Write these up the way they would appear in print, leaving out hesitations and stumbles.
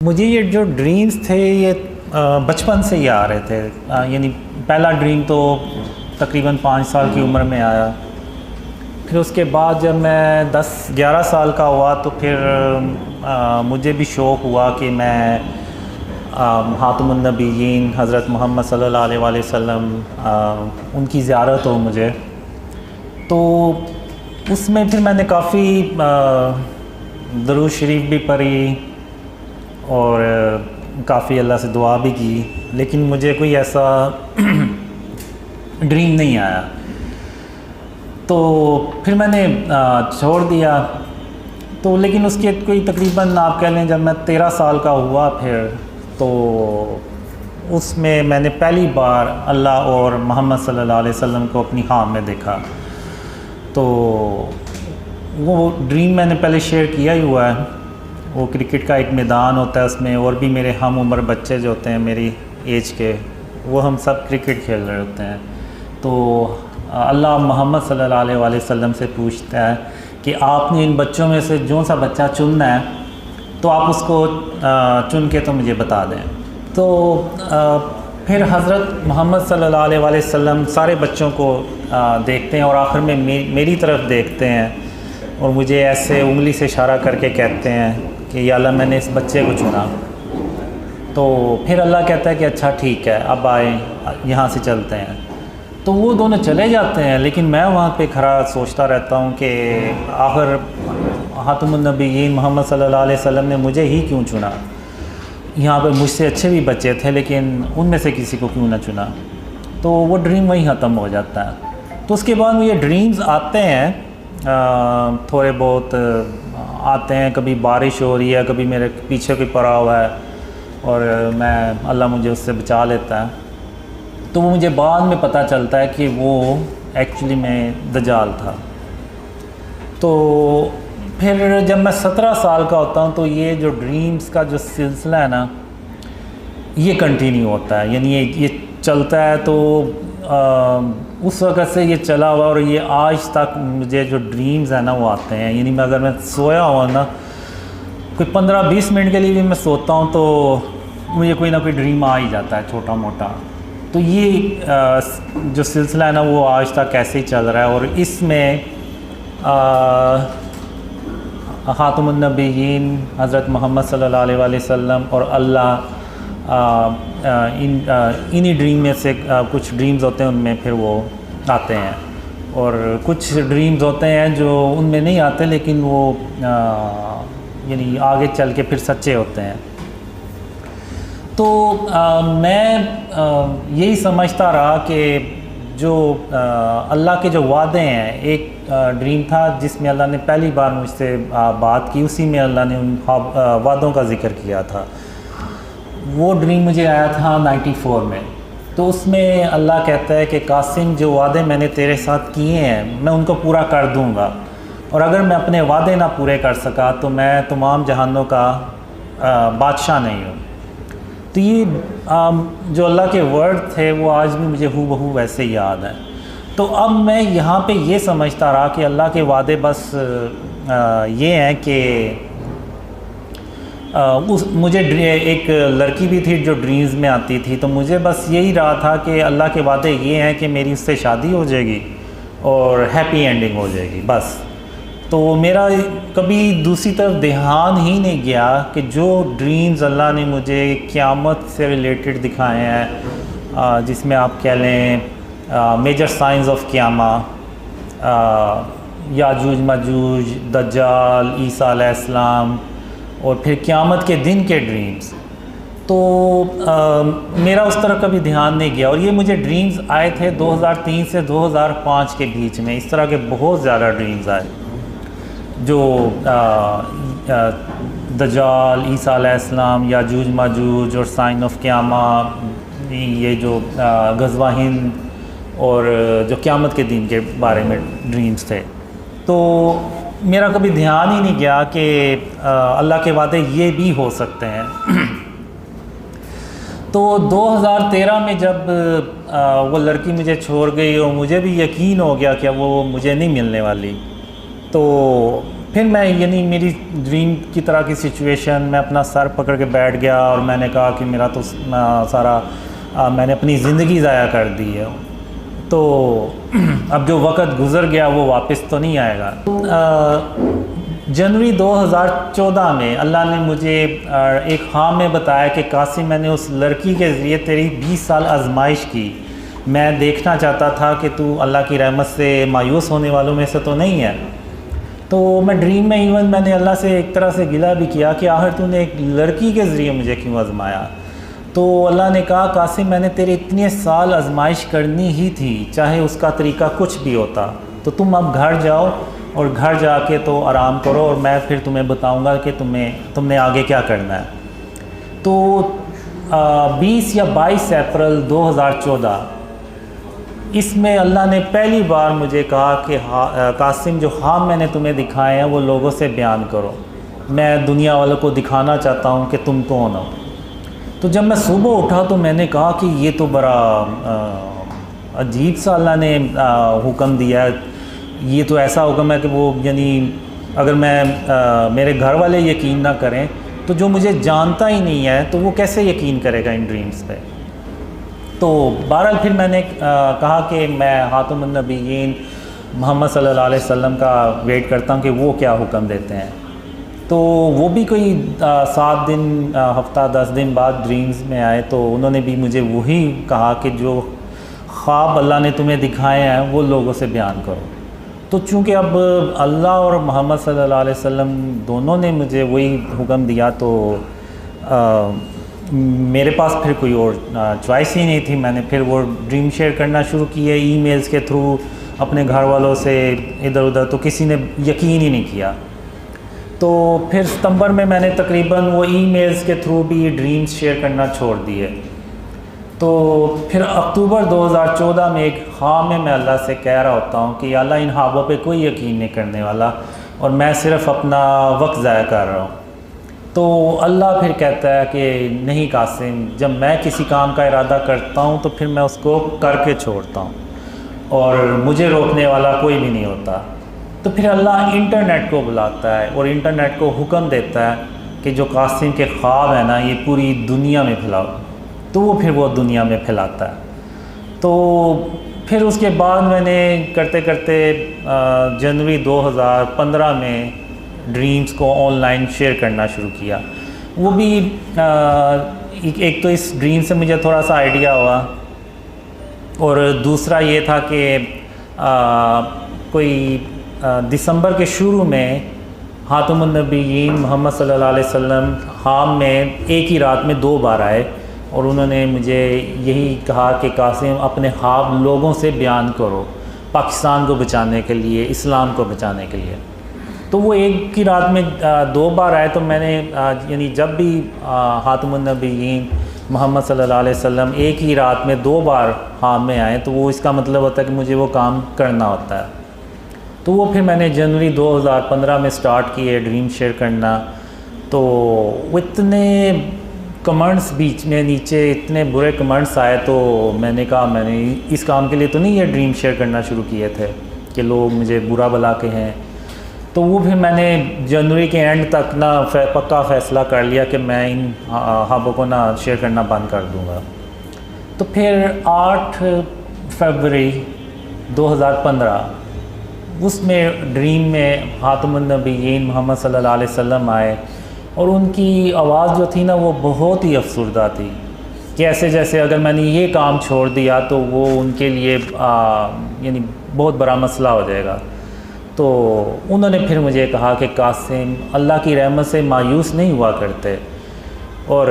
मुझे ये जो ड्रीम्स थे ये बचपन से ही आ रहे थे। यानी पहला ड्रीम तो तकरीबन 5 साल की उम्र में आया। फिर उसके बाद जब मैं 10-11 साल का हुआ तो फिर मुझे भी शौक़ हुआ कि मैं ख़ातमुन नबिय्यीन हज़रत मोहम्मद सल्लल्लाहु अलैहि वसल्लम उनकी ज़ियारत हो मुझे। तो उसमें फिर मैंने काफ़ी दरूद शरीफ भी पढ़ी और काफ़ी अल्लाह से दुआ भी की, लेकिन मुझे कोई ऐसा ड्रीम नहीं आया। तो फिर मैंने छोड़ दिया। तो लेकिन उसके कोई तकरीबन आप कह लें जब मैं 13 साल का हुआ फिर तो उसमें मैंने पहली बार अल्लाह और मोहम्मद सल्लल्लाहु अलैहि वसल्लम को अपनी ख्वाब में देखा। तो वो ड्रीम मैंने पहले शेयर किया ही हुआ है। वो क्रिकेट का एक मैदान होता है, उसमें और भी मेरे हम उम्र बच्चे जो होते हैं मेरी एज के, वो हम सब क्रिकेट खेल रहे होते हैं। तो अल्लाह मोहम्मद सल्लल्लाहु अलैहि वसल्लम से पूछता है कि आपने इन बच्चों में से जो सा बच्चा चुनना है तो आप उसको चुन के तो मुझे बता दें। तो फिर हज़रत मोहम्मद सल्लल्लाहु अलैहि वसल्लम सारे बच्चों को देखते हैं और आखिर में मेरी तरफ देखते हैं और मुझे ऐसे उंगली से इशारा करके कहते हैं कि या अल्लाह मैंने इस बच्चे को चुना। तो फिर अल्लाह कहता है कि अच्छा ठीक है, अब आए यहाँ से चलते हैं। तो वो दोनों चले जाते हैं, लेकिन मैं वहाँ पे खड़ा सोचता रहता हूँ कि आखिर ख़ातमुन नबिय्यीन मोहम्मद सल्लल्लाहु अलैहि वसल्लम ने मुझे ही क्यों चुना। यहाँ पे मुझसे अच्छे भी बच्चे थे, लेकिन उनमें से किसी को क्यों ना चुना। तो वो ड्रीम वहीं ख़त्म हो जाता है। तो उसके बाद ये ड्रीम्स आते हैं, थोड़े बहुत आते हैं। कभी बारिश हो रही है, कभी मेरे पीछे कोई पड़ा हुआ है और मैं अल्लाह मुझे उससे बचा लेता है। तो वो मुझे बाद में पता चलता है कि वो एक्चुअली में दज्जाल था। तो फिर जब मैं 17 साल का होता हूँ तो ये जो ड्रीम्स का जो सिलसिला है ना, ये कंटिन्यू होता है। यानी ये चलता है। तो उस वक़्त से ये चला हुआ और ये आज तक मुझे जो ड्रीम्स है ना वो आते हैं। यानी मैं अगर मैं सोया हुआ ना, कोई 15-20 मिनट के लिए भी मैं सोता हूँ तो मुझे कोई ना कोई ड्रीम आ ही जाता है छोटा मोटा। तो ये जो सिलसिला है ना वो आज तक ऐसे ही चल रहा है। और इसमें ख़ातमुन नबिय्यीन हज़रत मोहम्मद सल्लल्लाहु अलैहि वसल्लम और अल्लाह इन्हीं ड्रीम में से कुछ ड्रीम्स होते हैं, उनमें फिर वो आते हैं। और कुछ ड्रीम्स होते हैं जो उनमें नहीं आते, लेकिन वो यानी आगे चल के फिर सच्चे होते हैं। तो मैं यही समझता रहा कि जो अल्लाह के जो वादे हैं, एक ड्रीम था जिसमें अल्लाह ने पहली बार मुझसे बात की, उसी में अल्लाह ने उन वादों का ज़िक्र किया था। वो ड्रीम मुझे आया था 94 में। तो उसमें अल्लाह कहता है कि कासिम, जो वादे मैंने तेरे साथ किए हैं मैं उनको पूरा कर दूंगा, और अगर मैं अपने वादे ना पूरे कर सका तो मैं तमाम जहानों का बादशाह नहीं हूँ। तो ये जो अल्लाह के वर्ड थे वो आज भी मुझे हूबहू वैसे ही याद है। तो अब मैं यहाँ पे ये समझता रहा कि अल्लाह के वादे बस ये हैं कि मुझे एक लड़की भी थी जो ड्रीम्स में आती थी। तो मुझे बस यही रहा था कि अल्लाह के वादे ये हैं कि मेरी उससे शादी हो जाएगी और हैप्पी एंडिंग हो जाएगी बस। तो मेरा कभी दूसरी तरफ ध्यान ही नहीं गया कि जो ड्रीम्स अल्लाह ने मुझे क़यामत से रिलेटेड दिखाए हैं, जिसमें आप कह लें major science of क़यामा, Yajuj Majuj, दज्जाल, ईसा अलैहिस्सलाम और फिर क़यामत के दिन के ड्रीम्स। तो मेरा उस तरफ कभी ध्यान नहीं गया। और ये मुझे ड्रीम्स आए थे 2003 से 2005 के बीच में। इस तरह के बहुत ज़्यादा ड्रीम्स आए जो दज्जाल, ईसा अलैहिस्सलाम, याजूज माजूज और साइन ऑफ क़यामा, ये जो ग़ज़वा हिंद और जो क़यामत के दिन के बारे में ड्रीम्स थे। तो मेरा कभी ध्यान ही नहीं गया कि अल्लाह के वादे ये भी हो सकते हैं। तो 2013 में जब वो लड़की मुझे छोड़ गई और मुझे भी यकीन हो गया कि वो मुझे नहीं मिलने वाली, तो फिर मैं यानी मेरी ड्रीम की तरह की सिचुएशन, मैं अपना सर पकड़ के बैठ गया और मैंने कहा कि मेरा तो सारा मैंने अपनी ज़िंदगी ज़ाया कर दी है, तो अब जो वक़्त गुज़र गया वो वापस तो नहीं आएगा। जनवरी 2014 में अल्लाह ने मुझे एक ख्वाब में बताया कि कासिम, मैंने उस लड़की के ज़रिए तेरी 20 साल आजमाइश की। मैं देखना चाहता था कि तू अल्लाह की रहमत से मायूस होने वालों में से तो नहीं है। तो मैं ड्रीम में इवन मैंने अल्लाह से एक तरह से गिला भी किया कि आखिर तूने एक लड़की के ज़रिए मुझे क्यों आजमाया। तो अल्लाह ने कहा, कासिम, मैंने तेरे इतने साल आजमाइश करनी ही थी, चाहे उसका तरीका कुछ भी होता। तो तुम अब घर जाओ और घर जाके तो आराम करो और मैं फिर तुम्हें बताऊंगा कि तुमने आगे क्या करना है। तो 20 या 22 अप्रैल 2014 इसमें अल्लाह ने पहली बार मुझे कहा कि कासिम, जो ख्वाब मैंने तुम्हें दिखाए हैं वो लोगों से बयान करो। मैं दुनिया वालों को दिखाना चाहता हूँ कि तुम कौन हो। तो जब मैं सुबह उठा तो मैंने कहा कि ये तो बड़ा अजीब सा अल्लाह ने हुक्म दिया है। ये तो ऐसा हुक्म है कि वो यानी अगर मैं मेरे घर वाले यकीन ना करें तो जो मुझे जानता ही नहीं है तो वो कैसे यकीन करेगा इन ड्रीम्स पे। तो बहरहाल फिर मैंने कहा कि मैं खातमुन नबीयीन मोहम्मद सल्लल्लाहु अलैहि वसल्लम का वेट करता हूँ कि वो क्या हुक्म देते हैं। तो वो भी कोई 7 दिन हफ्ता 10 दिन बाद ड्रीम्स में आए, तो उन्होंने भी मुझे वही कहा कि जो ख्वाब अल्लाह ने तुम्हें दिखाए हैं वो लोगों से बयान करो। तो चूँकि अब अल्लाह और मोहम्मद सल्लल्लाहु अलैहि वसल्लम दोनों ने मुझे वही हुक्म दिया तो मेरे पास फिर कोई और चॉइस ही नहीं थी। मैंने फिर वो ड्रीम शेयर करना शुरू किए ईमेल्स के थ्रू अपने घर वालों से इधर उधर, तो किसी ने यकीन ही नहीं किया। तो फिर सितंबर में मैंने तकरीबन वो ईमेल्स के थ्रू भी ड्रीम्स शेयर करना छोड़ दिए। तो फिर अक्टूबर 2014 में एक ख्वाब में मैं अल्लाह से कह रहा होता हूँ कि अल्लाह, इन ख्वाबों पे कोई यकीन नहीं करने वाला और मैं सिर्फ़ अपना वक्त ज़ाया कर रहा हूँ। तो अल्लाह फिर कहता है कि नहीं कासिम, जब मैं किसी काम का इरादा करता हूँ तो फिर मैं उसको करके छोड़ता हूँ और मुझे रोकने वाला कोई भी नहीं होता। तो फिर अल्लाह इंटरनेट को बुलाता है और इंटरनेट को हुक्म देता है कि जो कासिम के ख्वाब है ना, ये पूरी दुनिया में फैलाओ। तो वो फिर वो दुनिया में फैलाता है। तो फिर उसके बाद मैंने करते करते जनवरी 2015 में ड्रीम्स को ऑनलाइन शेयर करना शुरू किया। वो भी एक तो इस ड्रीम से मुझे थोड़ा सा आइडिया हुआ और दूसरा ये था कि कोई दिसंबर के शुरू में खातमुन नबीयीन मोहम्मद सल्लल्लाहु अलैहि वसल्लम ख्वाब में एक ही रात में 2 बार आए और उन्होंने मुझे यही कहा कि कासिम, अपने ख्वाब लोगों से बयान करो, पाकिस्तान को बचाने के लिए, इस्लाम को बचाने के लिए। तो वो एक ही रात में 2 बार आए। तो मैंने यानी जब भी खातमुन नबीयीन मोहम्मद सल्लल्लाहु अलैहि वसल्लम एक ही रात में 2 बार ख्वाब में आए तो वो इसका मतलब होता है कि मुझे वो काम करना होता है। तो वो फिर मैंने जनवरी 2015 में स्टार्ट किए ड्रीम शेयर करना। तो वो इतने कमेंट्स बीच में नीचे इतने बुरे कमेंट्स आए तो मैंने कहा मैंने इस काम के लिए तो नहीं ये ख्वाब शेयर करना शुरू किए थे कि लोग मुझे बुरा भला के हैं। तो वो फिर मैंने जनवरी के एंड तक ना पक्का फ़ैसला कर लिया कि मैं इन ख्वाबों को ना शेयर करना बंद कर दूँगा। तो फिर 8 फरवरी 2015 उसमें ड्रीम में खातमुन नबीयीन मोहम्मद सल्लल्लाहु अलैहि वसल्लम आए और उनकी आवाज़ जो थी ना वो बहुत ही अफसरदा थी कि ऐसे जैसे अगर मैंने ये काम छोड़ दिया तो वो उनके लिए यानी बहुत बड़ा मसला हो जाएगा। तो उन्होंने फिर मुझे कहा कि कासिम, अल्लाह की रहमत से मायूस नहीं हुआ करते और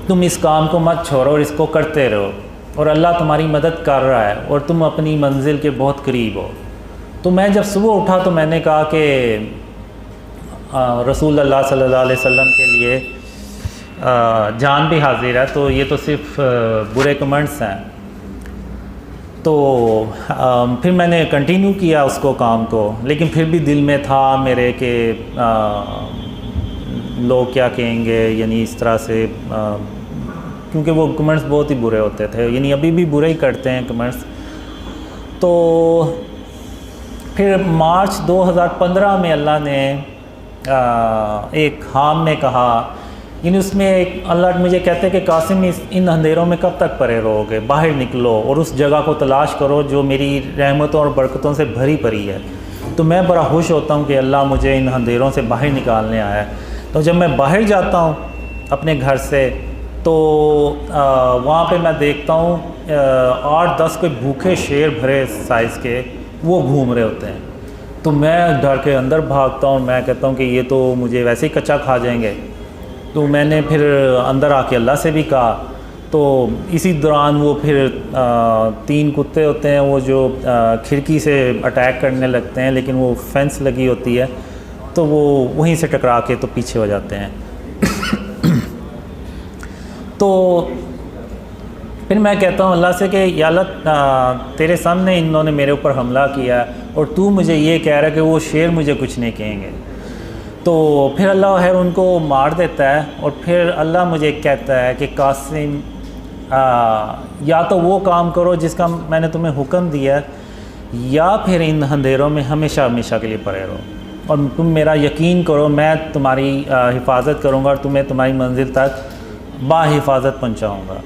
तुम इस काम को मत छोड़ो और इसको करते रहो और अल्लाह तुम्हारी मदद कर रहा है और तुम अपनी मंजिल के बहुत करीब हो। तो मैं जब सुबह उठा तो मैंने कहा कि रसूल अल्लाह सल्लल्लाहु अलैहि वसल्लम के लिए जान भी हाजिर है, तो ये तो सिर्फ बुरे कमेंट्स हैं। तो फिर मैंने कंटिन्यू किया उसको काम को, लेकिन फिर भी दिल में था मेरे कि लोग क्या कहेंगे, यानी इस तरह से क्योंकि वो कमेंट्स बहुत ही बुरे होते थे, यानी अभी भी बुरे ही करते हैं कमेंट्स। तो फिर मार्च 2015 में अल्लाह ने एक ख़्वाब में कहा, यानी उसमें एक अल्लाह मुझे कहते हैं कि कासिम इन अंधेरों में कब तक पड़े रहोगे, बाहर निकलो और उस जगह को तलाश करो जो मेरी रहमतों और बरकतों से भरी पड़ी है। तो मैं बड़ा खुश होता हूँ कि अल्लाह मुझे इन अंधेरों से बाहर निकालने आया है। तो जब मैं बाहर जाता हूँ अपने घर से तो वहाँ पे मैं देखता हूँ 8-10 कोई भूखे शेर भरे साइज़ के वो घूम रहे होते हैं। तो मैं डर के अंदर भागता हूँ, मैं कहता हूँ कि ये तो मुझे वैसे ही कच्चा खा जाएंगे। तो मैंने फिर अंदर आके अल्लाह से भी कहा। तो इसी दौरान वो फिर 3 कुत्ते होते हैं वो जो खिड़की से अटैक करने लगते हैं, लेकिन वो फेंस लगी होती है तो वो वहीं से टकरा के तो पीछे हो जाते हैं। तो फिर मैं कहता हूँ अल्लाह से कि या अल्लाह तेरे सामने इन्होंने मेरे ऊपर हमला किया और तू मुझे ये कह रहा है कि वो शेर मुझे कुछ नहीं कहेंगे। तो फिर अल्लाह खैर उनको मार देता है और फिर अल्लाह मुझे कहता है कि कासिम या तो वो काम करो जिसका मैंने तुम्हें हुक्म दिया है या फिर इन अंधेरों में हमेशा हमेशा के लिए पड़े रहो और तुम मेरा यकीन करो मैं तुम्हारी हिफाजत करूँगा और तुम्हें तुम्हारी मंजिल तक बाहिफाजत पहुँचाऊँगा।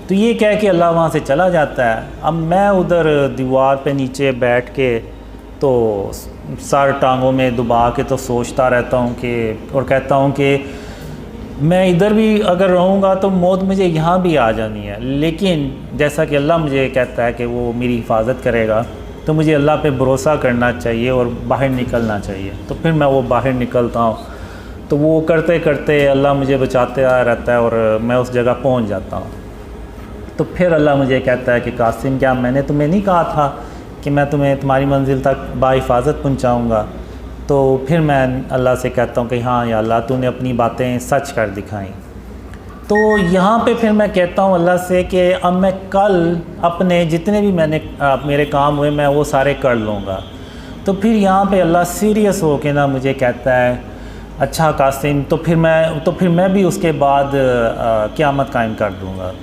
तो ये कह के अल्लाह वहाँ से चला जाता है। अब मैं उधर दीवार पे नीचे बैठ के तो सर टांगों में दबा के तो सोचता रहता हूँ कि और कहता हूँ कि मैं इधर भी अगर रहूँगा तो मौत मुझे यहाँ भी आ जानी है, लेकिन जैसा कि अल्लाह मुझे कहता है कि वो मेरी हिफाजत करेगा तो मुझे अल्लाह पे भरोसा करना चाहिए और बाहर निकलना चाहिए। तो फिर मैं वो बाहर निकलता हूँ, तो वो करते करते अल्लाह मुझे बचाते रहता है और मैं उस जगह पहुँच जाता हूँ। तो फिर अल्लाह मुझे कहता है कि कासिम क्या मैंने तुम्हें नहीं कहा था कि मैं तुम्हें तुम्हारी मंजिल तक बाहिफाजत पहुँचाऊँगा। तो फिर मैं अल्लाह से कहता हूँ कि हाँ या अल्लाह तूने अपनी बातें सच कर दिखाई। तो यहाँ पे फिर मैं कहता हूँ अल्लाह से कि अब मैं कल अपने जितने भी मेरे काम हुए मैं वो सारे कर लूँगा। तो फिर यहाँ पे अल्लाह सीरियस हो के ना मुझे कहता है अच्छा कासिम तो फिर मैं भी उसके बाद क़यामत कायम कर दूँगा।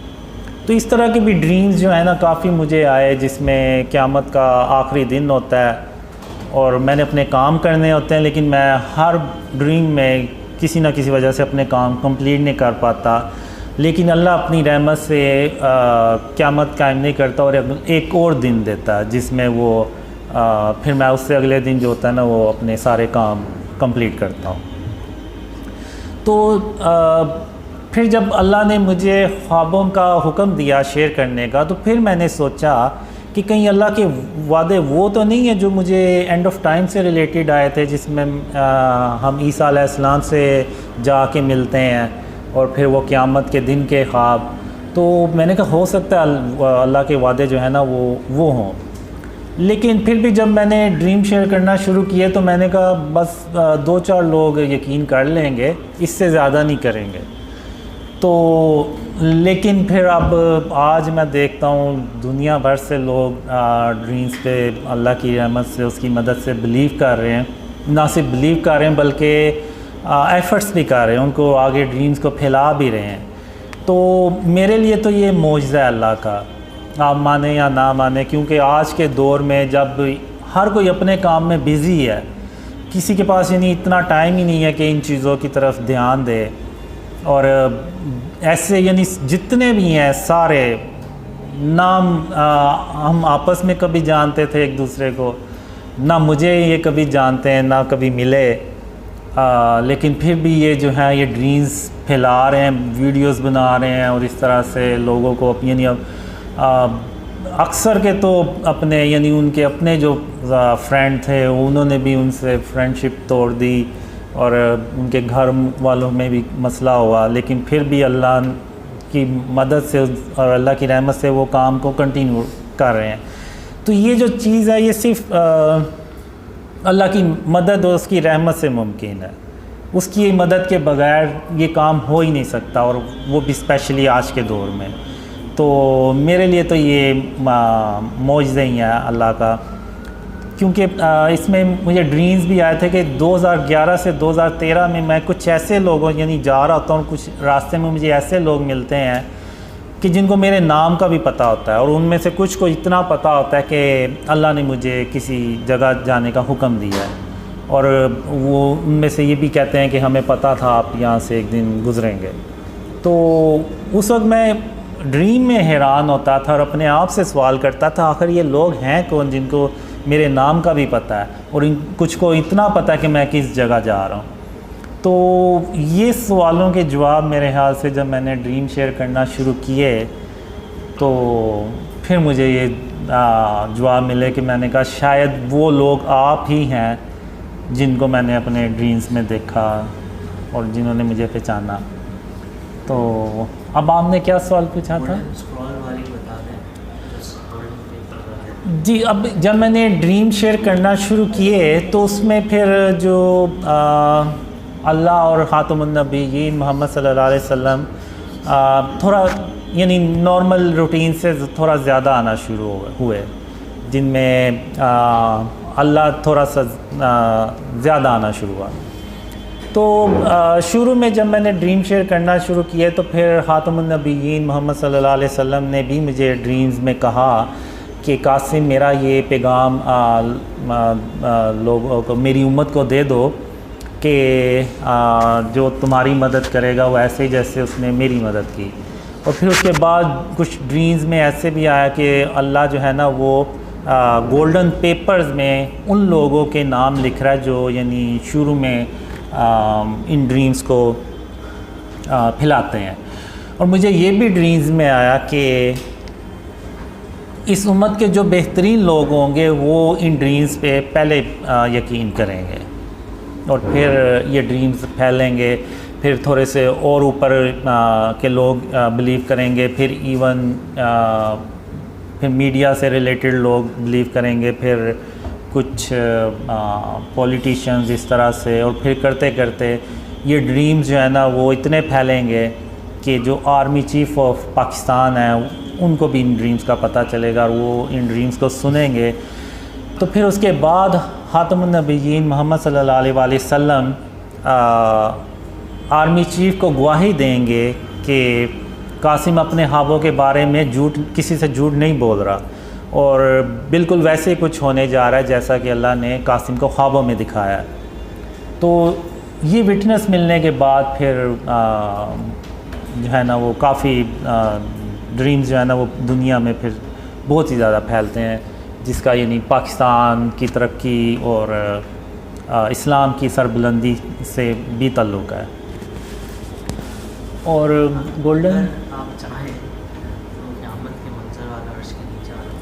तो इस तरह के भी ड्रीम्स जो है ना काफ़ी मुझे आए जिसमें क़यामत का आखिरी दिन होता है और मैंने अपने काम करने होते हैं, लेकिन मैं हर ड्रीम में किसी न किसी वजह से अपने काम कंप्लीट नहीं कर पाता। लेकिन अल्लाह अपनी रहमत से क़यामत कायम नहीं करता और एक और दिन देता है जिसमें वो फिर मैं उससे अगले दिन जो होता है ना वो अपने सारे काम कंप्लीट करता हूँ। तो फिर जब अल्लाह ने मुझे ख्वाबों का हुक्म दिया शेयर करने का, तो फिर मैंने सोचा कि कहीं अल्लाह के वादे वो तो नहीं है जो मुझे एंड ऑफ टाइम से रिलेटेड आए थे, जिसमें हम ईसा अलैहिस्सलाम से जाके मिलते हैं और फिर वो क़यामत के दिन के ख्वाब। तो मैंने कहा हो सकता है अल्लाह के वादे जो है ना वो हों। लेकिन फिर भी जब मैंने ड्रीम शेयर करना शुरू किए तो मैंने कहा बस 2-4 लोग यकीन कर लेंगे, इससे ज़्यादा नहीं करेंगे। तो लेकिन फिर अब आज मैं देखता हूँ दुनिया भर से लोग ड्रीम्स पे अल्लाह की रहमत से उसकी मदद से बिलीव कर रहे हैं, ना सिर्फ बिलीव कर रहे हैं बल्कि एफ़र्ट्स भी कर रहे हैं, उनको आगे ड्रीम्स को फैला भी रहे हैं। तो मेरे लिए तो ये मौजज़ा है अल्लाह का, आप माने या ना माने, क्योंकि आज के दौर में जब हर कोई अपने काम में बिज़ी है, किसी के पास यानी इतना टाइम ही नहीं है कि इन चीज़ों की तरफ ध्यान दे। और ऐसे यानी जितने भी हैं सारे नाम हम आपस में कभी जानते थे एक दूसरे को, ना मुझे ये कभी जानते हैं ना कभी मिले, लेकिन फिर भी ये जो है ये ड्रीम्स फैला रहे हैं, वीडियोस बना रहे हैं और इस तरह से लोगों को यानी अक्सर के तो अपने यानी उनके अपने जो फ्रेंड थे उन्होंने भी उनसे फ्रेंडशिप तोड़ दी और उनके घर वालों में भी मसला हुआ, लेकिन फिर भी अल्लाह की मदद से और अल्लाह की रहमत से वो काम को कंटिन्यू कर रहे हैं। तो ये जो चीज़ है ये सिर्फ अल्लाह की मदद और उसकी रहमत से मुमकिन है, उसकी मदद के बगैर ये काम हो ही नहीं सकता, और वो भी स्पेशली आज के दौर में। तो मेरे लिए तो ये मौजज़ा ही है अल्लाह का, क्योंकि इसमें मुझे ड्रीम्स भी आए थे कि 2011 से 2013 में मैं कुछ ऐसे लोगों यानी जा रहा होता हूँ, कुछ रास्ते में मुझे ऐसे लोग मिलते हैं कि जिनको मेरे नाम का भी पता होता है, और उनमें से कुछ को इतना पता होता है कि अल्लाह ने मुझे किसी जगह जाने का हुक्म दिया है, और वो उनमें से ये भी कहते हैं कि हमें पता था आप यहाँ से एक दिन गुज़रेंगे। तो उस वक्त मैं ड्रीम में हैरान होता था और अपने आप से सवाल करता था आखिर ये लोग हैं कौन जिनको मेरे नाम का भी पता है और कुछ को इतना पता है कि मैं किस जगह जा रहा हूँ। तो ये सवालों के जवाब मेरे ख्याल से जब मैंने ड्रीम शेयर करना शुरू किए तो फिर मुझे ये जवाब मिले कि मैंने कहा शायद वो लोग आप ही हैं जिनको मैंने अपने ड्रीम्स में देखा और जिन्होंने मुझे पहचाना। तो अब आपने क्या सवाल पूछा था? जी, अब जब मैंने ड्रीम शेयर करना शुरू किए तो उसमें फिर जो अल्लाह और ख़ातमुन नबीयीन मोहम्मद सल्लल्लाहु अलैहि वसल्लम थोड़ा यानी नॉर्मल रूटीन से थोड़ा ज़्यादा आना शुरू हुए, जिनमें अल्लाह थोड़ा सा ज़्यादा आना शुरू हुआ। तो शुरू में जब मैंने ड्रीम शेयर करना शुरू किए तो फिर ख़ातमुन नबीयीन मोहम्मद सल्लल्लाहु अलैहि वसल्लम ने भी मुझे ड्रीम्स में कहा कि कासिम मेरा ये पैगाम लोगों को, मेरी उम्मत को दे दो कि जो तुम्हारी मदद करेगा वो ऐसे ही जैसे उसने मेरी मदद की। और फिर उसके बाद कुछ ड्रीम्स में ऐसे भी आया कि अल्लाह जो है ना वो गोल्डन पेपर्स में उन लोगों के नाम लिख रहा है जो यानी शुरू में इन ड्रीम्स को फैलाते हैं। और मुझे ये भी ड्रीम्स में आया कि इस उम्मत के जो बेहतरीन लोग होंगे वो इन ड्रीम्स पे पहले यकीन करेंगे और फिर ये ड्रीम्स फैलेंगे, फिर थोड़े से और ऊपर के लोग बिलीव करेंगे, फिर इवन फिर मीडिया से रिलेटेड लोग बिलीव करेंगे, फिर कुछ पॉलिटिशियंस इस तरह से, और फिर करते करते ये ड्रीम्स जो है ना वो इतने फैलेंगे कि जो आर्मी चीफ़ ऑफ पाकिस्तान है उनको भी इन ड्रीम्स का पता चलेगा और वो इन ड्रीम्स को सुनेंगे। तो फिर उसके बाद ख़ातमुन नबीयीन मोहम्मद सल्लल्लाहु अलैहि वसल्लम आर्मी चीफ़ को गवाही देंगे कि कासिम अपने ख्वाबों के बारे में किसी से झूठ नहीं बोल रहा, और बिल्कुल वैसे ही कुछ होने जा रहा है जैसा कि अल्लाह ने कासिम को ख्वाबों में दिखाया है। तो ये विटनेस मिलने के बाद फिर जो है ना वो काफ़ी ड्रीम्स जो है ना वो दुनिया में फिर बहुत ही ज़्यादा फैलते हैं, जिसका यानी पाकिस्तान की तरक्की और इस्लाम की सरबुलंदी से भी ताल्लुक़ है। और गोल्डन आप चाहें तो क़यामत के मंज़र वाला अर्श के नीचे वाला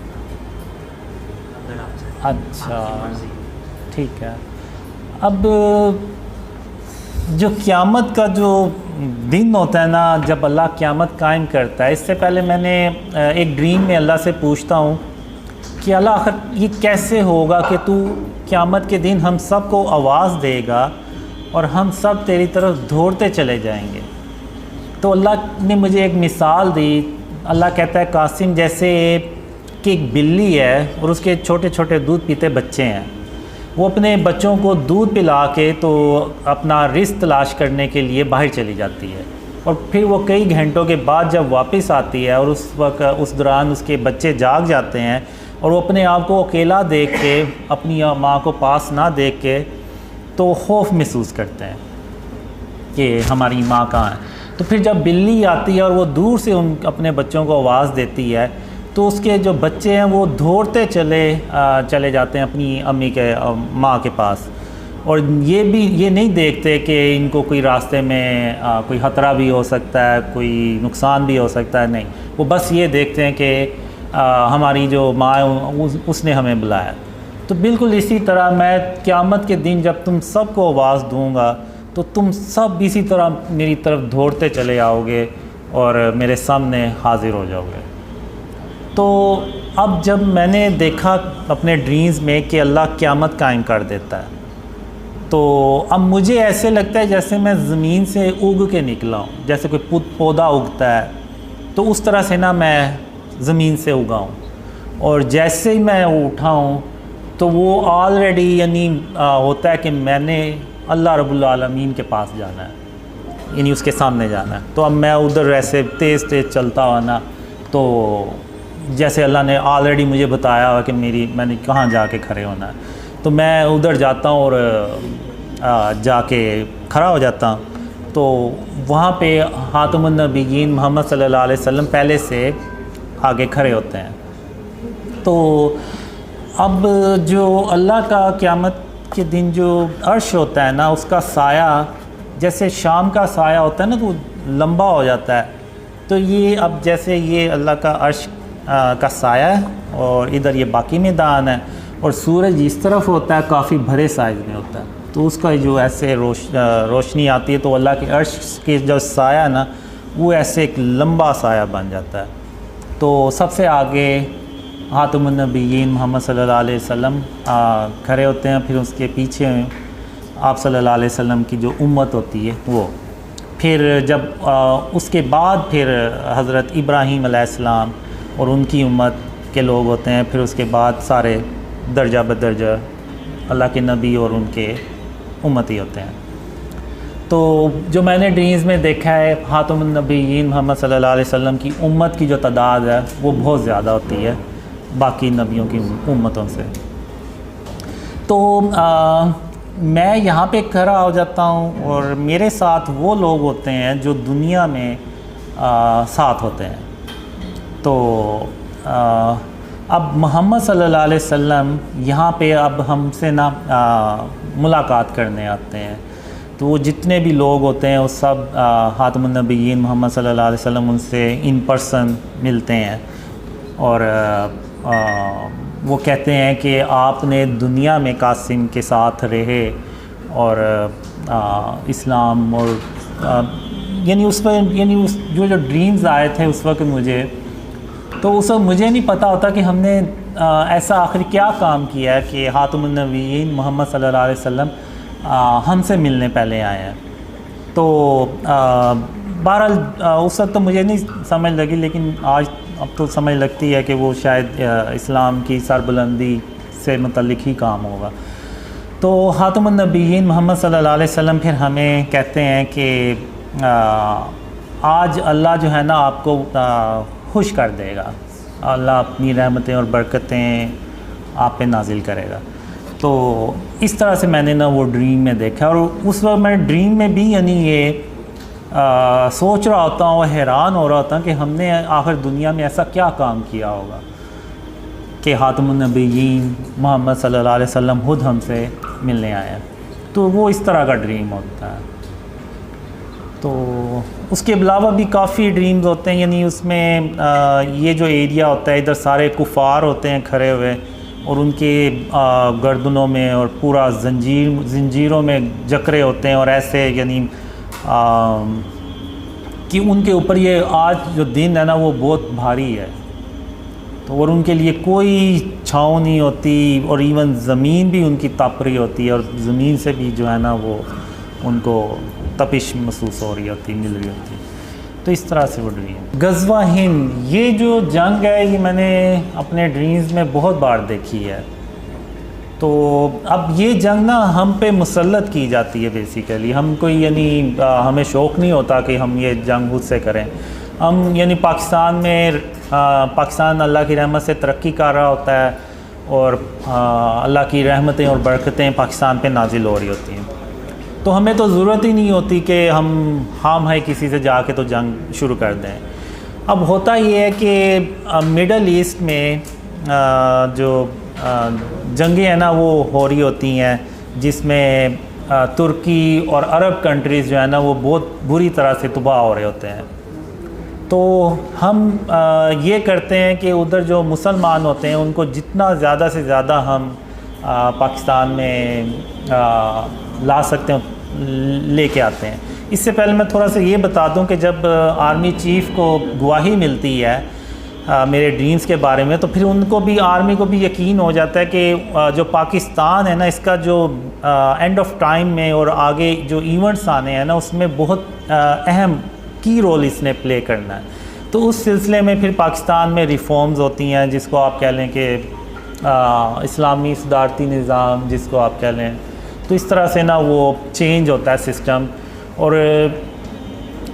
अगर आप चाहें। अच्छा ठीक है। अब जो क़यामत का जो दिन होता है ना, जब अल्लाह क़यामत कायम करता है, इससे पहले मैंने एक ड्रीम में अल्लाह से पूछता हूँ कि अल्लाह आखिर ये कैसे होगा कि तू क़यामत के दिन हम सब को आवाज़ देगा और हम सब तेरी तरफ दौड़ते चले जाएंगे। तो अल्लाह ने मुझे एक मिसाल दी। अल्लाह कहता है कासिम जैसे कि एक बिल्ली है और उसके छोटे छोटे दूध पीते बच्चे हैं, वो अपने बच्चों को दूध पिला के तो अपना रिज़्क़ तलाश करने के लिए बाहर चली जाती है, और फिर वो कई घंटों के बाद जब वापस आती है और उस वक्त उस दौरान उसके बच्चे जाग जाते हैं और वो अपने आप को अकेला देख के, अपनी माँ को पास ना देख के तो खौफ महसूस करते हैं कि हमारी माँ कहाँ है। तो फिर जब बिल्ली आती है और वो दूर से अपने बच्चों को आवाज़ देती है तो उसके जो बच्चे हैं वो दौड़ते चले जाते हैं अपनी अम्मी के माँ के पास, और ये नहीं देखते कि इनको कोई रास्ते में कोई ख़तरा भी हो सकता है, कोई नुकसान भी हो सकता है। नहीं, वो बस ये देखते हैं कि हमारी जो माँ है उसने हमें बुलाया। तो बिल्कुल इसी तरह मैं क़यामत के दिन जब तुम सबको आवाज़ दूँगा तो तुम सब इसी तरह मेरी तरफ दौड़ते चले आओगे और मेरे सामने हाज़िर हो जाओगे। तो अब जब मैंने देखा अपने ड्रीम्स में कि अल्लाह क़यामत कायम कर देता है, तो अब मुझे ऐसे लगता है जैसे मैं ज़मीन से उग के निकला हूँ, जैसे कोई पौधा उगता है तो उस तरह से ना मैं ज़मीन से उगा हूँ, और जैसे ही मैं उठा हूँ तो वो ऑलरेडी यानी होता है कि मैंने अल्लाह रब्बुल आलमीन के पास जाना है, यानी उसके सामने जाना है। तो अब मैं उधर ऐसे तेज़ तेज़ चलता हुआ ना तो जैसे अल्लाह ने ऑलरेडी मुझे बताया हुआ कि मैंने कहाँ जाके खड़े होना है, तो मैं उधर जाता हूँ और जाके खड़ा हो जाता हूँ। तो वहाँ पे खातमुन नबिय्यीन मोहम्मद सल्लल्लाहु अलैहि वसल्लम पहले से आगे खड़े होते हैं। तो अब जो अल्लाह का क़यामत के दिन जो अर्श होता है ना, उसका साया जैसे शाम का साया होता है ना, तो लंबा हो जाता है। तो ये अब जैसे ये अल्लाह का अर्श का साया है और इधर ये बाकी मैदान है, और सूरज इस तरफ होता है, काफ़ी भरे साइज़ में होता है। तो उसका जो ऐसे रोशनी आती है, तो अल्लाह के अर्श के जो साया ना, वो ऐसे एक लंबा साया बन जाता है। तो सबसे आगे खातमुन नबिय्यीन मोहम्मद सल्लल्लाहु अलैहि वसल्लम खड़े होते हैं। फिर उसके पीछे आप सल्लल्लाहु अलैहि वसल्लम की जो उम्मत होती है वो। फिर जब उसके बाद फिर हज़रत इब्राहीम अलैहिस्सलाम और उनकी उम्मत के लोग होते हैं। फिर उसके बाद सारे दर्जा बदर्जा अल्लाह के नबी और उनके उम्मती होते हैं। तो जो मैंने ड्रीम्स में देखा है, खातमुन नबिय्यीन मोहम्मद सल्लल्लाहु अलैहि वसल्लम की उम्मत की जो तादाद है वो बहुत ज़्यादा होती है बाकी नबियों की उम्मतों से। तो मैं यहाँ पे खड़ा हो जाता हूँ और मेरे साथ वो लोग होते हैं जो दुनिया में साथ होते हैं। तो अब मोहम्मद सल्लल्लाहु अलैहि वसल्लम यहाँ पे अब हमसे ना मुलाकात करने आते हैं। तो वो जितने भी लोग होते हैं वो सब खातमुन नबिय्यीन मोहम्मद सल्लल्लाहु अलैहि वसल्लम उनसे इन पर्सन मिलते हैं और वो कहते हैं कि आपने दुनिया में कासिम के साथ रहे और इस्लाम और यानी उस जो ड्रीम्स आए थे उस वक्त मुझे, तो उस वक्त मुझे नहीं पता होता कि हमने ऐसा आखिर क्या काम किया है कि खातमुन नबिय्यीन मोहम्मद सल्लल्लाहु अलैहि वसल्लम हमसे मिलने पहले आए हैं। तो बहरहाल उस वक्त तो मुझे नहीं समझ लगी, लेकिन आज अब तो समझ लगती है कि वो शायद इस्लाम की सरबुलंदी से मुतल्लिक ही काम होगा। तो खातमुन नबिय्यीन मोहम्मद सल्लल्लाहु अलैहि वसल्लम फिर हमें कहते हैं कि आज अल्लाह जो है ना आपको खुश कर देगा, अल्लाह अपनी रहमतें और बरकतें आप पे नाजिल करेगा। तो इस तरह से मैंने ना वो ड्रीम में देखा, और उस वक्त मैं ड्रीम में भी यानी ये सोच रहा होता हूँ, हैरान हो रहा होता कि हमने आखिर दुनिया में ऐसा क्या काम किया होगा कि खातमुन नबिय्यीन मोहम्मद सल्लल्लाहु अलैहि वसल्लम खुद हमसे मिलने आए हैं। तो वो इस तरह का ड्रीम होता है। तो उसके अलावा भी काफ़ी ड्रीम्स होते हैं, यानी उसमें ये जो एरिया होता है इधर सारे कुफ़ार होते हैं खड़े हुए, और उनके गर्दनों में और पूरा जंजीरों में जकरे होते हैं, और ऐसे यानी कि उनके ऊपर ये आज जो दिन है ना वो बहुत भारी है। तो और उनके लिए कोई छाँव नहीं होती, और इवन ज़मीन भी उनकी तप रही होती है, और ज़मीन से भी जो है ना वो उनको तपिश महसूस हो रही होती, मिल रही होती। तो इस तरह से वो ड्रीम। गज़वा हिंद, ये जो जंग है ये मैंने अपने ड्रीम्स में बहुत बार देखी है। तो अब ये जंग ना हम पे मुसल्लत की जाती है बेसिकली। हम कोई यानी हमें शौक़ नहीं होता कि हम ये जंग खुद से करें। हम यानी पाकिस्तान में पाकिस्तान अल्लाह की रहमत से तरक्की कर रहा होता है, और अल्लाह की रहमतें और बरकतें पाकिस्तान पे नाजिल हो रही होती हैं। तो हमें तो ज़रूरत ही नहीं होती कि हम है किसी से जाके तो जंग शुरू कर दें। अब होता ये है कि मिडल ईस्ट में जो जंगें हैं ना वो हो रही होती हैं, जिसमें तुर्की और अरब कंट्रीज़ जो है ना वो बहुत बुरी तरह से तबाह हो रहे होते हैं। तो हम ये करते हैं कि उधर जो मुसलमान होते हैं उनको जितना ज़्यादा से ज़्यादा हम पाकिस्तान में ला सकते हैं लेके आते हैं। इससे पहले मैं थोड़ा सा ये बता दूं कि जब आर्मी चीफ़ को गवाही मिलती है मेरे ड्रीम्स के बारे में, तो फिर उनको भी, आर्मी को भी यकीन हो जाता है कि जो पाकिस्तान है ना इसका जो एंड ऑफ टाइम में और आगे जो इवेंट्स आने हैं ना उसमें बहुत अहम की रोल इसने प्ले करना है। तो उस सिलसिले में फिर पाकिस्तान में रिफॉर्म्स होती हैं, जिसको आप कह लें कि इस्लामी सदारती निज़ाम जिसको आप कह लें। तो इस तरह से ना वो चेंज होता है सिस्टम। और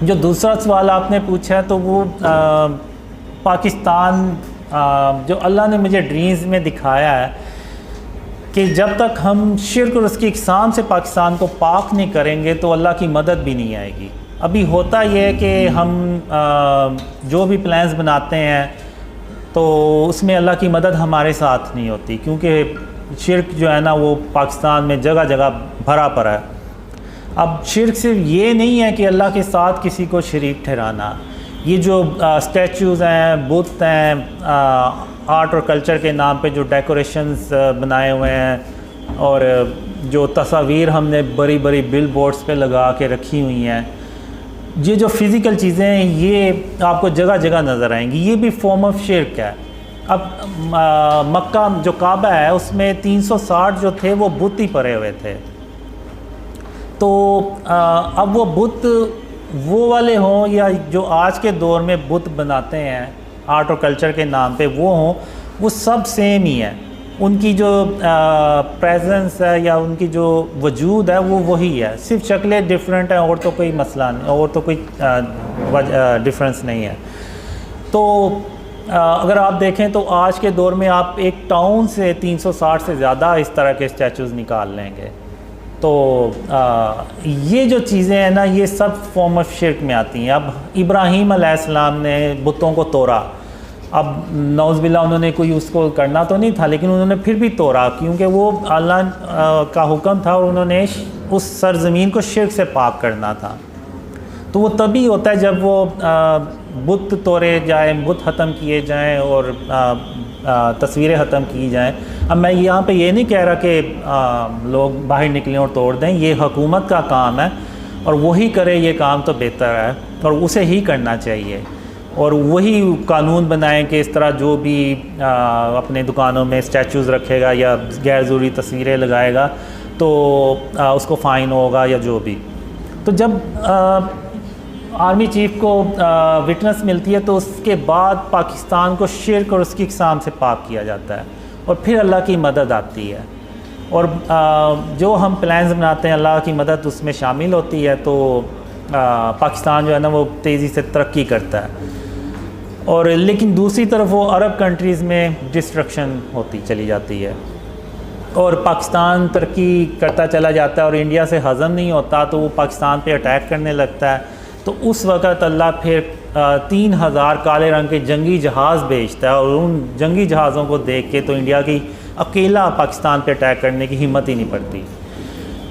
जो दूसरा सवाल आपने पूछा है तो वो पाकिस्तान जो अल्लाह ने मुझे ड्रीम्स में दिखाया है कि जब तक हम शिर्क और उसकी इक़साम से पाकिस्तान को पाक नहीं करेंगे तो अल्लाह की मदद भी नहीं आएगी। अभी होता यह है कि हम जो भी प्लान्स बनाते हैं तो उसमें अल्लाह की मदद हमारे साथ नहीं होती, क्योंकि शिर्क जो है ना वो पाकिस्तान में जगह जगह भरा पड़ा है। अब शिर्क सिर्फ ये नहीं है कि अल्लाह के साथ किसी को शरीक ठहराना, ये जो स्टैचूज़ हैं, बुत हैं, आर्ट और कल्चर के नाम पे जो डेकोरेशंस बनाए हुए हैं और जो तस्वीर हमने बड़ी बड़ी बिल बोर्ड्स पर लगा के रखी हुई हैं, ये जो फ़िज़िकल चीज़ें हैं ये आपको जगह जगह नज़र आएंगी, ये भी फॉर्म ऑफ शिर्क है। अब मक्का जो काबा है उसमें 360 जो थे वो बुत ही पड़े हुए थे, तो अब वो बुत वो वाले हों या जो आज के दौर में बुत बनाते हैं आर्ट और कल्चर के नाम पे वो हों, वो सब सेम ही है। उनकी जो प्रेजेंस है या उनकी जो वजूद है वो वही है, सिर्फ शक्लें डिफरेंट हैं और तो कोई मसला नहीं, और तो कोई डिफरेंस नहीं है। तो अगर आप देखें तो आज के दौर में आप एक टाउन से 360 से ज़्यादा इस तरह के स्टैचूज़ निकाल लेंगे। तो ये जो चीज़ें हैं ना ये सब फॉर्म ऑफ शिर्क में आती हैं। अब इब्राहीम अलैहिस्सलाम ने बुतों को तोड़ा, अब नौज़बिल्ला उन्होंने कोई उसको करना तो नहीं था लेकिन उन्होंने फिर भी तोड़ा, क्योंकि वो अल्लाह का हुक्म था और उन्होंने उस सरज़मीन को शिर्क से पाक करना था। तो वो तभी होता है जब वो बुत तोड़े जाए, बुत ख़त्म किए जाएं और तस्वीरें ख़त्म की जाएं। अब मैं यहाँ पे ये नहीं कह रहा कि लोग बाहर निकलें और तोड़ दें, ये हुकूमत का काम है और वही करे ये काम तो बेहतर है और उसे ही करना चाहिए, और वही कानून बनाएं कि इस तरह जो भी अपने दुकानों में स्टैचूज़ रखेगा या गैर ज़रूरी तस्वीरें लगाएगा तो उसको फ़ाइन होगा या जो भी। तो जब आर्मी चीफ़ को विटनेस मिलती है तो उसके बाद पाकिस्तान को शिर्क और उसकी इक़साम से पाक किया जाता है और फिर अल्लाह की मदद आती है, और जो हम प्लान्स बनाते हैं अल्लाह की मदद उसमें शामिल होती है। तो पाकिस्तान जो है ना वो तेज़ी से तरक्की करता है, और लेकिन दूसरी तरफ वो अरब कंट्रीज़ में डिस्ट्रक्शन होती चली जाती है और पाकिस्तान तरक्की करता चला जाता है और इंडिया से हज़म नहीं होता तो वो पाकिस्तान पे अटैक करने लगता है। तो उस वक़्त अल्लाह फिर 3000 काले रंग के जंगी जहाज़ भेजता है, और उन जंगी जहाज़ों को देख के तो इंडिया की अकेला पाकिस्तान पे अटैक करने की हिम्मत ही नहीं पड़ती।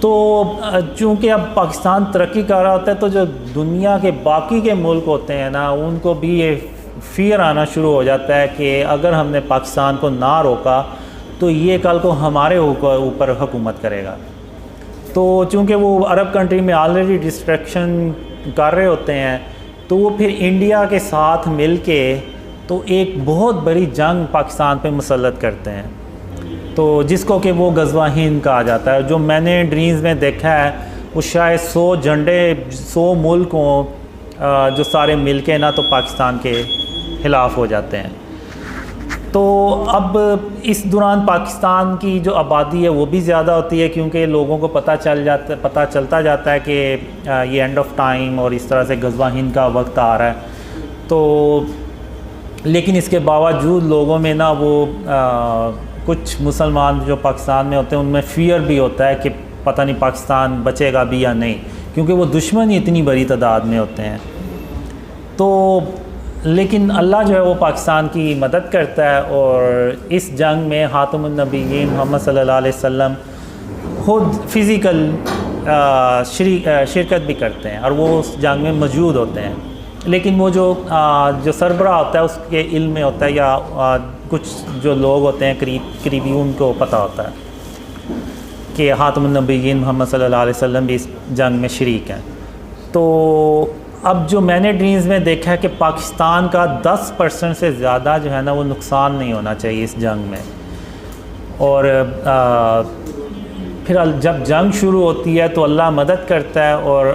तो चूँकि अब पाकिस्तान तरक्की कर रहा होता है तो जो दुनिया के बाकी के मुल्क होते हैं ना उनको भी ये फ़ियर आना शुरू हो जाता है कि अगर हमने पाकिस्तान को ना रोका तो ये कल को हमारे ऊपर हुकूमत करेगा। तो चूँकि वो अरब कंट्री में ऑलरेडी डिस्ट्रक्शन कर रहे होते हैं तो वो फिर इंडिया के साथ मिल के तो एक बहुत बड़ी जंग पाकिस्तान पे मुसल्लत करते हैं, तो जिसको कि वो गज़वा हिंद कहा जाता है। जो मैंने ड्रीम्स में देखा है वो शायद 100 झंडे 100 मुल्क हों जो सारे मिल के ना तो पाकिस्तान के ख़िलाफ़ हो जाते हैं। तो अब इस दौरान पाकिस्तान की जो आबादी है वो भी ज़्यादा होती है, क्योंकि लोगों को पता चलता जाता है कि ये एंड ऑफ टाइम और इस तरह से गज़वा हिंद का वक्त आ रहा है। तो लेकिन इसके बावजूद लोगों में ना वो कुछ मुसलमान जो पाकिस्तान में होते हैं उनमें फ़ियर भी होता है कि पता नहीं पाकिस्तान बचेगा भी या नहीं, क्योंकि वो दुश्मन ही इतनी बड़ी तादाद में होते हैं। तो लेकिन अल्लाह जो है वो पाकिस्तान की मदद करता है, और इस जंग में हातिमुन नबिय्यीन मोहम्मद सल्लल्लाहु अलैहि वसल्लम खुद फ़िज़िकल शिरकत भी करते हैं और वो उस जंग में मौजूद होते हैं। लेकिन वो जो सरबराह होता है उसके इल्म में होता है या कुछ जो लोग होते हैं करीबी उनको पता होता है कि हातिमुन नबिय्यीन मोहम्मद सल्लल्लाहु अलैहि वसल्लम भी इस जंग में शरीक हैं। तो अब जो मैंने ड्रीम्स में देखा है कि पाकिस्तान का 10% से ज़्यादा जो है ना वो नुकसान नहीं होना चाहिए इस जंग में, और फिर जब जंग शुरू होती है तो अल्लाह मदद करता है और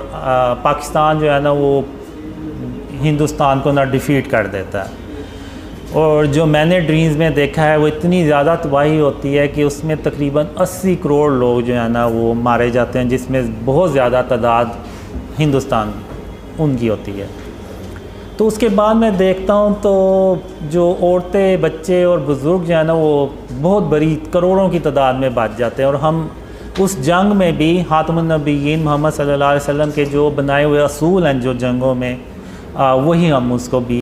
पाकिस्तान जो है ना वो हिंदुस्तान को ना डिफ़ीट कर देता है। और जो मैंने ड्रीम्स में देखा है वो इतनी ज़्यादा तबाही होती है कि उसमें तकरीबन 80 करोड़ लोग जो है ना वो मारे जाते हैं, जिसमें बहुत ज़्यादा तादाद हिंदुस्तान उनकी होती है। तो तो उसके बाद मैं देखता हूँ तो जो औरतें, बच्चे और बुज़ुर्ग जो है ना, वो बहुत बड़ी करोड़ों की तादाद में बच जाते हैं। और हम उस जंग में भी खातमुन नबिय्यीन मोहम्मद सल्लल्लाहु अलैहि वसल्लम के जो बनाए हुए असूल हैं जो जंगों में, वही हम उसको भी